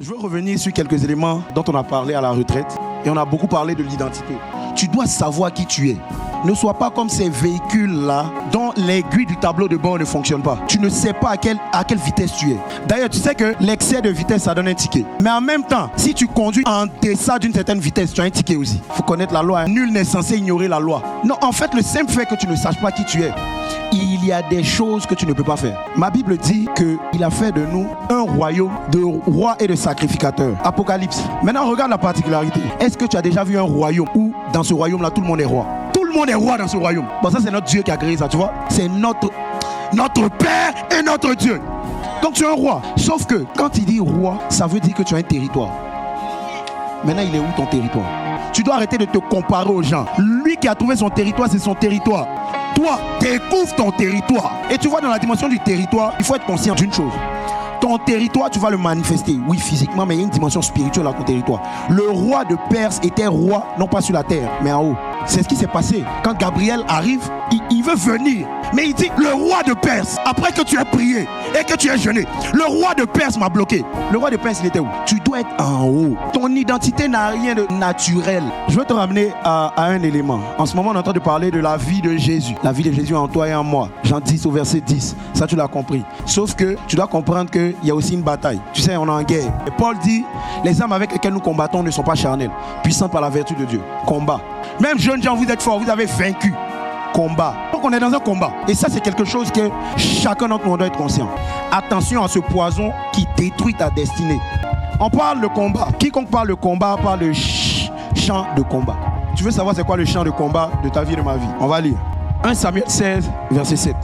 Je veux revenir sur quelques éléments dont on a parlé à la retraite et on a beaucoup parlé de l'identité. Tu dois savoir qui tu es. Ne sois pas comme ces véhicules-là dont l'aiguille du tableau de bord ne fonctionne pas. Tu ne sais pas à quelle vitesse tu es. D'ailleurs, tu sais que l'excès de vitesse, ça donne un ticket. Mais en même temps, si tu conduis en deçà d'une certaine vitesse, tu as un ticket aussi. Il faut connaître la loi. Nul n'est censé ignorer la loi. Non, en fait, le simple fait que tu ne saches pas qui tu es, il y a des choses que tu ne peux pas faire. Ma Bible dit qu'il a fait de nous un royaume de rois et de sacrificateurs. Apocalypse. Maintenant, regarde la particularité. Est-ce que tu as déjà vu un royaume où, dans ce royaume-là, tout le monde est roi? Tout le monde est roi dans ce royaume. Bon, ça, c'est notre Dieu qui a créé ça, tu vois. C'est notre Père et notre Dieu. Donc, tu es un roi. Sauf que, quand il dit roi, ça veut dire que tu as un territoire. Maintenant, il est où ton territoire? Tu dois arrêter de te comparer aux gens. Lui qui a trouvé son territoire, c'est son territoire. Toi, découvre ton territoire. Et tu vois, dans la dimension du territoire, il faut être conscient d'une chose. Ton territoire, tu vas le manifester, oui, physiquement, mais il y a une dimension spirituelle à ton territoire. Le roi de Perse était roi, non pas sur la terre, mais en haut. C'est ce qui s'est passé. Quand Gabriel arrive, il veut venir. Mais il dit, le roi de Perse, après que tu aies prié et que tu aies jeûné, le roi de Perse m'a bloqué. Le roi de Perse, il était où? Tu dois être en haut. Ton identité n'a rien de naturel. Je veux te ramener à un élément. En ce moment, on est en train de parler de la vie de Jésus. La vie de Jésus en toi et en moi. Jean 10 au verset 10. Ça, tu l'as compris. Sauf que tu dois comprendre qu'il y a aussi une bataille. Tu sais, on est en guerre. Et Paul dit, les armes avec lesquelles nous combattons ne sont pas charnelles, puissantes par la vertu de Dieu. Combat. Même jeunes gens, vous êtes forts, vous avez vaincu. Combat. Donc on est dans un combat. Et ça, c'est quelque chose que chacun d'entre nous doit être conscient. Attention à ce poison qui détruit ta destinée. On parle de combat. Quiconque parle de combat parle de champ de combat. Tu veux savoir c'est quoi le champ de combat de ta vie et de ma vie? On va lire. 1 Samuel 16, verset 7.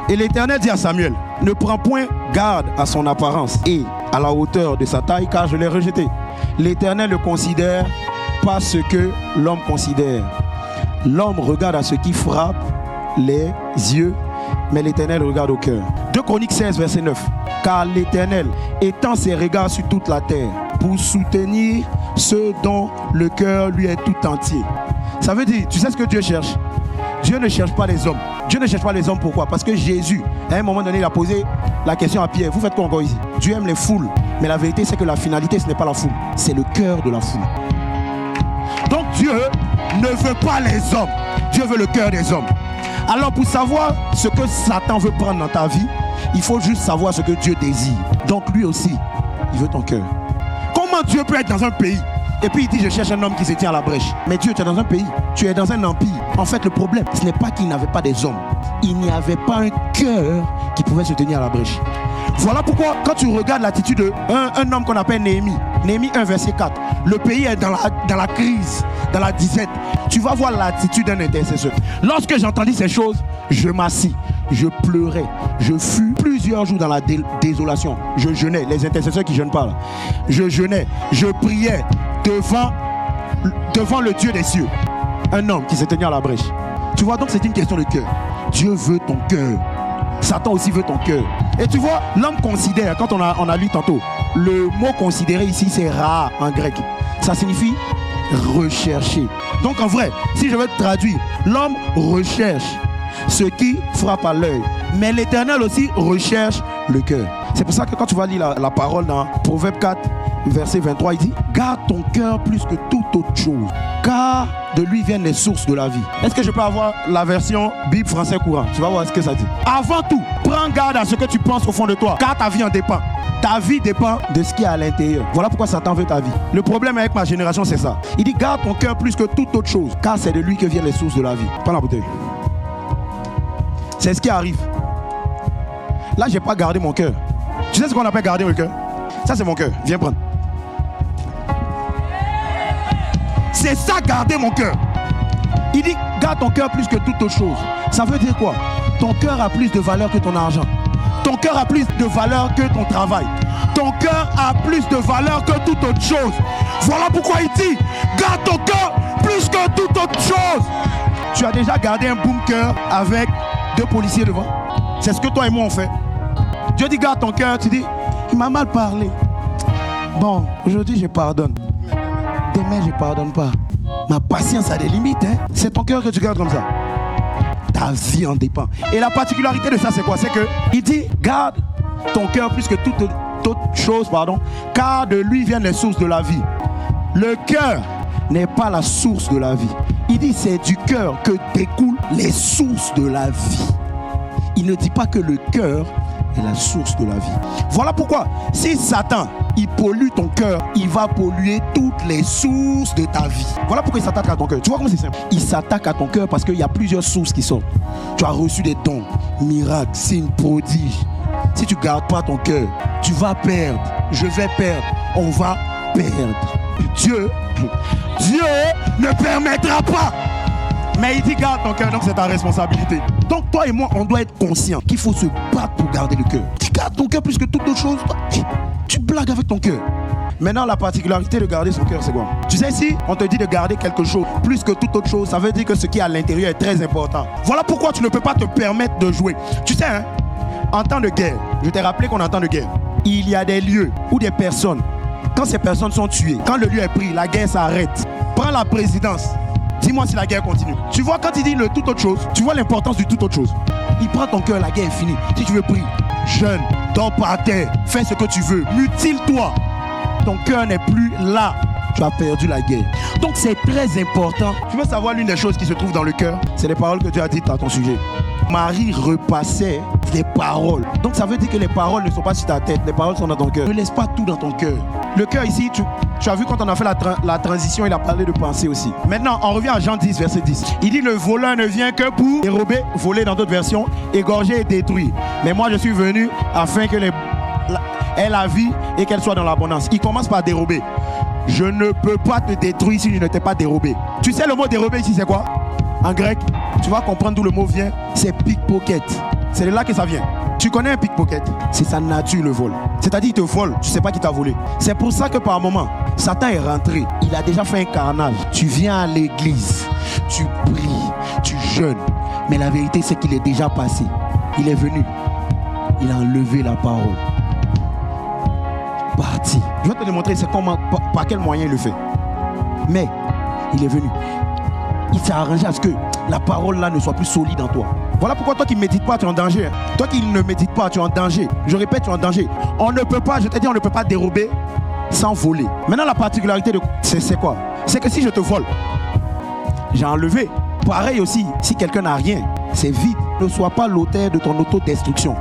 Et l'Éternel dit à Samuel, ne prends point garde à son apparence et à la hauteur de sa taille, car je l'ai rejeté. L'Éternel le considère pas ce que l'homme considère. L'homme regarde à ce qui frappe les yeux, mais l'Éternel regarde au cœur. 2 Chroniques 16, verset 9. Car l'Éternel étend ses regards sur toute la terre pour soutenir ceux dont le cœur lui est tout entier. Ça veut dire, tu sais ce que Dieu cherche? Dieu ne cherche pas les hommes. Dieu ne cherche pas les hommes, pourquoi? Parce que Jésus, à un moment donné, il a posé la question à Pierre. Vous faites quoi encore ici? Dieu aime les foules, mais la vérité c'est que la finalité ce n'est pas la foule, c'est le cœur de la foule. Donc Dieu ne veut pas les hommes, Dieu veut le cœur des hommes. Alors pour savoir ce que Satan veut prendre dans ta vie, il faut juste savoir ce que Dieu désire. Donc lui aussi, il veut ton cœur. Comment Dieu peut être dans un pays et puis il dit je cherche un homme qui se tient à la brèche? Mais Dieu, tu es dans un pays, tu es dans un empire. En fait le problème, ce n'est pas qu'il n'avait pas des hommes, il n'y avait pas un cœur qui pouvait se tenir à la brèche. Voilà pourquoi quand tu regardes l'attitude d'un homme qu'on appelle Néhémie, Néhémie 1 verset 4, le pays est dans la crise, dans la disette. Tu vas voir l'attitude d'un intercesseur. Lorsque j'entendis ces choses, je m'assis, je pleurais, je fus plusieurs jours dans la désolation. Je jeûnais, les intercesseurs qui jeûnent pas là. Je jeûnais, je priais devant le Dieu des cieux. Un homme qui s'est tenu à la brèche. Tu vois, donc c'est une question de cœur. Dieu veut ton cœur. Satan aussi veut ton cœur. Et tu vois, l'homme considère, quand on a lu tantôt, le mot considérer ici c'est ra en grec. Ça signifie rechercher. Donc en vrai, si je veux traduire, l'homme recherche ce qui frappe à l'œil. Mais l'Éternel aussi recherche le cœur. C'est pour ça que quand tu vas lire la parole dans Proverbe 4, verset 23, il dit garde ton cœur plus que toute autre chose, car de lui viennent les sources de la vie. Est-ce que je peux avoir la version Bible français courant? Tu vas voir ce que ça dit. Avant tout, prends garde à ce que tu penses au fond de toi, car ta vie en dépend. Ta vie dépend de ce qui est à l'intérieur. Voilà pourquoi Satan veut ta vie. Le problème avec ma génération, c'est ça. Il dit garde ton cœur plus que toute autre chose, car c'est de lui que viennent les sources de la vie. Prends la bouteille. C'est ce qui arrive. Là, j'ai pas gardé mon cœur. Tu sais ce qu'on appelle garder le cœur? Ça, c'est mon cœur. Viens prendre. C'est ça, garder mon cœur. Il dit, garde ton cœur plus que toute autre chose. Ça veut dire quoi? Ton cœur a plus de valeur que ton argent. Ton cœur a plus de valeur que ton travail. Ton cœur a plus de valeur que toute autre chose. Voilà pourquoi il dit, garde ton cœur plus que toute autre chose. Tu as déjà gardé un bunker avec 2 policiers devant? C'est ce que toi et moi on fait. Dieu dit, garde ton cœur. Tu dis, il m'a mal parlé. Bon, aujourd'hui je pardonne. Demain je pardonne pas. Ma patience a des limites. Hein? C'est ton cœur que tu gardes comme ça. Ta vie en dépend. Et la particularité de ça c'est quoi? C'est que il dit garde ton cœur plus que toute toute chose, car de lui viennent les sources de la vie. Le cœur n'est pas la source de la vie. Il dit c'est du cœur que découlent les sources de la vie. Il ne dit pas que le cœur est la source de la vie. Voilà pourquoi, si Satan, il pollue ton cœur, il va polluer toutes les sources de ta vie. Voilà pourquoi il s'attaque à ton cœur. Tu vois comment c'est simple? Il s'attaque à ton cœur parce qu'il y a plusieurs sources qui sortent. Tu as reçu des dons, miracles, signes, prodiges. Si tu ne gardes pas ton cœur, tu vas perdre. Je vais perdre. On va perdre. Dieu ne permettra pas. Mais il dit garde ton cœur, donc c'est ta responsabilité. Donc toi et moi, on doit être conscient qu'il faut se battre pour garder le cœur. Tu gardes ton cœur plus que toute autre chose. Tu blagues avec ton cœur. Maintenant, la particularité de garder son cœur, c'est quoi? Tu sais, si on te dit de garder quelque chose plus que toute autre chose, ça veut dire que ce qui est à l'intérieur est très important. Voilà pourquoi tu ne peux pas te permettre de jouer. Tu sais, hein, en temps de guerre, je t'ai rappelé qu'on est en temps de guerre. Il y a des lieux où des personnes, quand ces personnes sont tuées, quand le lieu est pris, la guerre s'arrête. Prends la présidence. Dis-moi si la guerre continue. Tu vois, quand il dit le tout autre chose, tu vois l'importance du tout autre chose. Il prend ton cœur, la guerre est finie. Si tu veux, prie, jeûne, dors par terre, fais ce que tu veux, mutile-toi. Ton cœur n'est plus là. Tu as perdu la guerre. Donc c'est très important. Tu veux savoir l'une des choses qui se trouve dans le cœur? C'est les paroles que Dieu a dites à ton sujet. Marie repassait des paroles. Donc ça veut dire que les paroles ne sont pas sur ta tête. Les paroles sont dans ton cœur. Ne laisse pas tout dans ton cœur. Le cœur ici, tu as vu quand on a fait la transition, il a parlé de pensée aussi. Maintenant, on revient à Jean 10, verset 10. Il dit le voleur ne vient que pour dérober, voler dans d'autres versions, égorger et détruire. Mais moi je suis venu afin que ait la vie et qu'elle soit dans l'abondance. Il commence par dérober. Je ne peux pas te détruire si je ne t'ai pas dérobé. Tu sais le mot dérober ici c'est quoi? En grec, tu vas comprendre d'où le mot vient. C'est pickpocket. C'est de là que ça vient. Tu connais un pickpocket? C'est sa nature le vol. C'est-à-dire il te vole, tu ne sais pas qui t'a volé. C'est pour ça que par moment, Satan est rentré. Il a déjà fait un carnage. Tu viens à l'église, tu pries, tu jeûnes. Mais la vérité c'est qu'il est déjà passé. Il est venu. Il a enlevé la parole. Parti. Je vais te démontrer c'est comment, par quel moyen il le fait. Mais il est venu. Il s'est arrangé à ce que la parole là ne soit plus solide en toi. Voilà pourquoi toi qui ne médites pas, tu es en danger. Toi qui ne médites pas, tu es en danger. Je répète, tu es en danger. On ne peut pas, je t'ai dit, on ne peut pas dérober sans voler. Maintenant, la particularité, c'est quoi? C'est que si je te vole, j'ai enlevé. Pareil aussi, si quelqu'un n'a rien, c'est vide. Ne sois pas l'auteur de ton autodestruction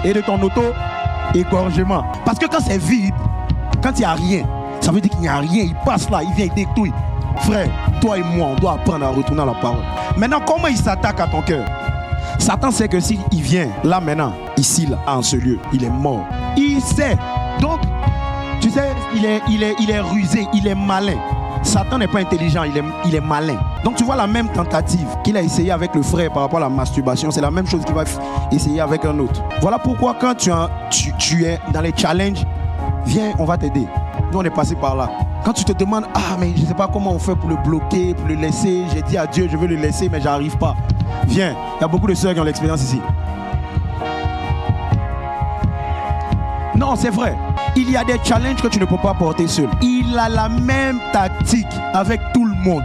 et de ton auto-égorgement. Parce que quand c'est vide, quand il n'y a rien, ça veut dire qu'il n'y a rien. Il passe là, il vient, il détruit. Frère, toi et moi, on doit apprendre à retourner à la parole. Maintenant, comment il s'attaque à ton cœur? Satan sait que s'il vient là maintenant, ici, là, en ce lieu, il est mort. Il sait. Donc, tu sais, il est rusé, il est malin. Satan n'est pas intelligent, il est malin. Donc tu vois la même tentative qu'il a essayé avec le frère par rapport à la masturbation, c'est la même chose qu'il va essayer avec un autre. Voilà pourquoi quand tu es dans les challenges, viens, on va t'aider. Nous on est passé par là. Quand tu te demandes, ah mais je ne sais pas comment on fait pour le bloquer, pour le laisser, j'ai dit à Dieu je veux le laisser mais j'arrive pas. Viens, il y a beaucoup de sœurs qui ont l'expérience ici. Non, c'est vrai. Il y a des challenges que tu ne peux pas porter seul. Il a la même tactique avec tout le monde.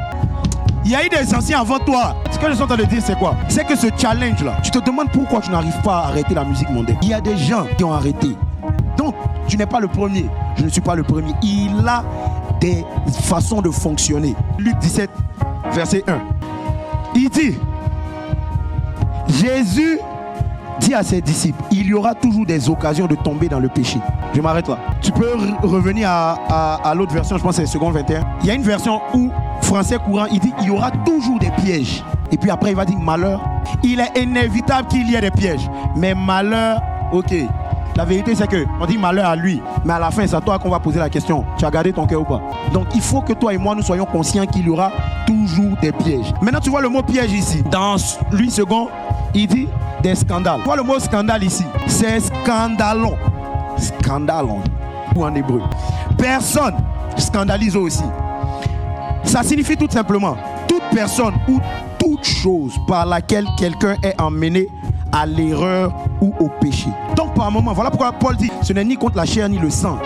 Il y a eu des anciens avant toi. Ce que je suis en train de dire, c'est quoi? C'est que ce challenge-là, tu te demandes pourquoi tu n'arrives pas à arrêter la musique mondaine. Il y a des gens qui ont arrêté. Donc, tu n'es pas le premier. Je ne suis pas le premier. Il a des façons de fonctionner. Luc 17, verset 1. Il dit, Jésus dit à ses disciples, il y aura toujours des occasions de tomber dans le péché. Je m'arrête là. Tu peux revenir à l'autre version, je pense que c'est seconde 21. Il y a une version où, français courant, il dit, il y aura toujours des pièges. Et puis après, il va dire malheur. Il est inévitable qu'il y ait des pièges. Mais malheur, ok. La vérité, c'est qu'on dit malheur à lui. Mais à la fin, c'est à toi qu'on va poser la question. Tu as gardé ton cœur ou pas? Donc, il faut que toi et moi, nous soyons conscients qu'il y aura toujours des pièges. Maintenant, tu vois le mot piège ici. Dans lui second, il dit des scandales. Tu vois le mot scandale ici? C'est scandalon. Scandalon. Ou en hébreu. Personne scandalise aussi. Ça signifie tout simplement toute personne ou toute chose par laquelle quelqu'un est emmené à l'erreur ou au péché. Donc par moment, voilà pourquoi Paul dit, ce n'est ni contre la chair ni le sang.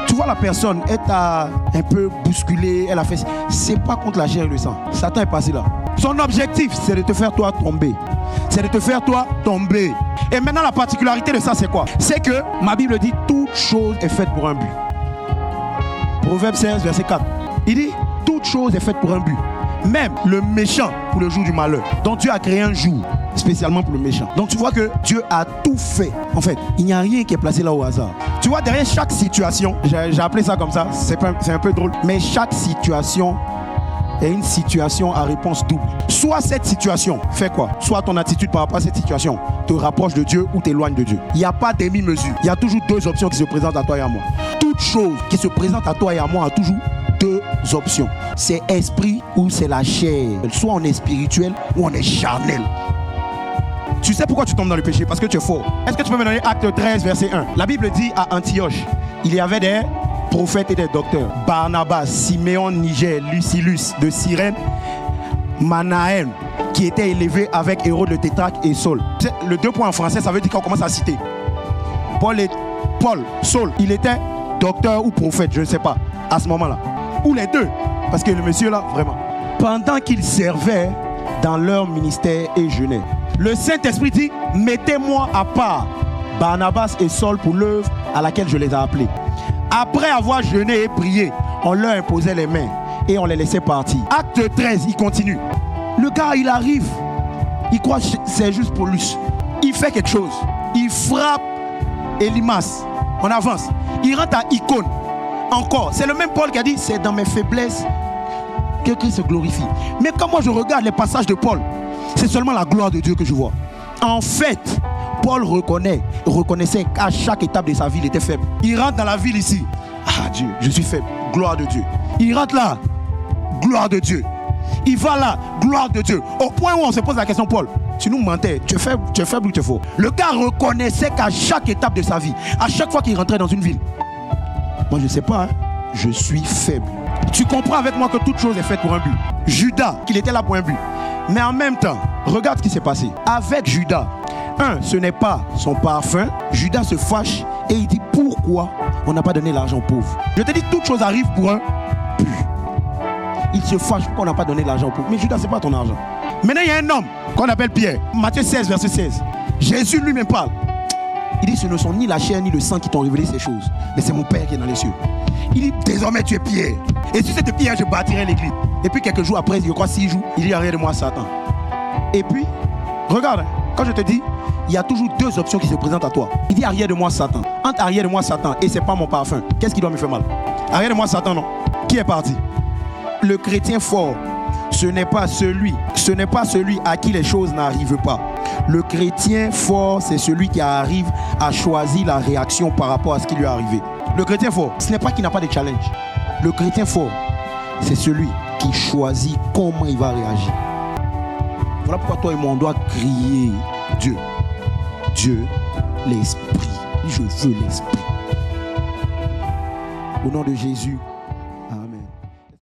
Tu vois la personne, elle t'a un peu bousculé, elle a fait, c'est pas contre la chair et le sang. Satan est passé là. Son objectif, c'est de te faire toi tomber. c'est de te faire toi tomber. Et maintenant la particularité de ça c'est quoi? C'est que ma Bible dit toute chose est faite pour un but. Proverbe 16 verset 4. Il dit toute chose est faite pour un but. Même le méchant pour le jour du malheur. Donc Dieu a créé un jour spécialement pour le méchant. Donc tu vois que Dieu a tout fait. En fait, il n'y a rien qui est placé là au hasard. Tu vois, derrière chaque situation, j'ai appelé ça comme ça, c'est un peu drôle, mais chaque situation est une situation à réponse double. Soit cette situation fait quoi? Soit ton attitude par rapport à cette situation te rapproche de Dieu ou t'éloigne de Dieu. Il n'y a pas demi-mesure. Il y a toujours deux options qui se présentent à toi et à moi. Toute chose qui se présente à toi et à moi a toujours deux options. C'est esprit ou c'est la chair. Soit on est spirituel ou on est charnel. Tu sais pourquoi tu tombes dans le péché? Parce que tu es fort. Est-ce que tu peux me donner Acte 13 verset 1? La Bible dit à Antioche, il y avait des prophètes et des docteurs. Barnabas, Siméon, Niger, Lucilius de Cyrène, Manahem, qui était élevé avec Hérode le tétrarque et Saul. Le 2 points en français, ça veut dire qu'on commence à citer. Paul, Saul, il était docteur ou prophète, je ne sais pas, à ce moment-là. Ou les deux, parce que le monsieur là, vraiment. Pendant qu'ils servaient dans leur ministère et jeûnaient, le Saint-Esprit dit, mettez-moi à part Barnabas et Saul pour l'œuvre à laquelle je les ai appelés. Après avoir jeûné et prié, on leur imposait les mains et on les laissait partir. Acte 13, il continue. Le gars, il arrive, il croit que c'est juste pour lui. Il fait quelque chose. Il frappe Élimas. On avance. Il rentre à Icône. Encore. C'est le même Paul qui a dit, c'est dans mes faiblesses que Christ se glorifie. Mais quand moi je regarde les passages de Paul, c'est seulement la gloire de Dieu que je vois. En fait, Paul reconnaissait qu'à chaque étape de sa vie, il était faible. Il rentre dans la ville ici. Ah Dieu, je suis faible. Gloire de Dieu. Il rentre là. Gloire de Dieu. Il va là. Gloire de Dieu. Au point où on se pose la question, Paul, tu nous mentais. Tu es faible ou tu es fort? Le gars reconnaissait qu'à chaque étape de sa vie, à chaque fois qu'il rentrait dans une ville, moi je ne sais pas, hein, je suis faible. Tu comprends avec moi que toute chose est faite pour un but. Judas, qu'il était là pour un but. Mais en même temps, regarde ce qui s'est passé. Avec Judas, ce n'est pas son parfum. Judas se fâche et il dit pourquoi on n'a pas donné l'argent aux pauvres. Je te dis, toute chose arrive pour un but. Il se fâche pourquoi on n'a pas donné l'argent aux pauvres. Mais Judas, ce n'est pas ton argent. Maintenant, il y a un homme qu'on appelle Pierre. Matthieu 16, verset 16. Jésus lui-même parle. Il dit, ce ne sont ni la chair ni le sang qui t'ont révélé ces choses, mais c'est mon Père qui est dans les cieux. Il dit, désormais tu es Pierre. Et si c'était Pierre, je bâtirai l'église. Et puis quelques jours après, je crois 6 jours, il dit, arrière de moi Satan. Et puis, regarde, quand je te dis, il y a toujours deux options qui se présentent à toi. Il dit, arrière de moi Satan. Entre arrière de moi Satan et c'est pas mon parfum, qu'est-ce qui doit me faire mal? Arrière de moi Satan, non. Qui est parti? Le chrétien fort, ce n'est pas celui à qui les choses n'arrivent pas. Le chrétien fort, c'est celui qui arrive à choisir la réaction par rapport à ce qui lui est arrivé. Le chrétien fort, ce n'est pas qu'il n'a pas de challenge. Le chrétien fort, c'est celui qui choisit comment il va réagir. Voilà pourquoi toi et moi, on doit crier Dieu. Dieu, l'esprit. Je veux l'esprit. Au nom de Jésus.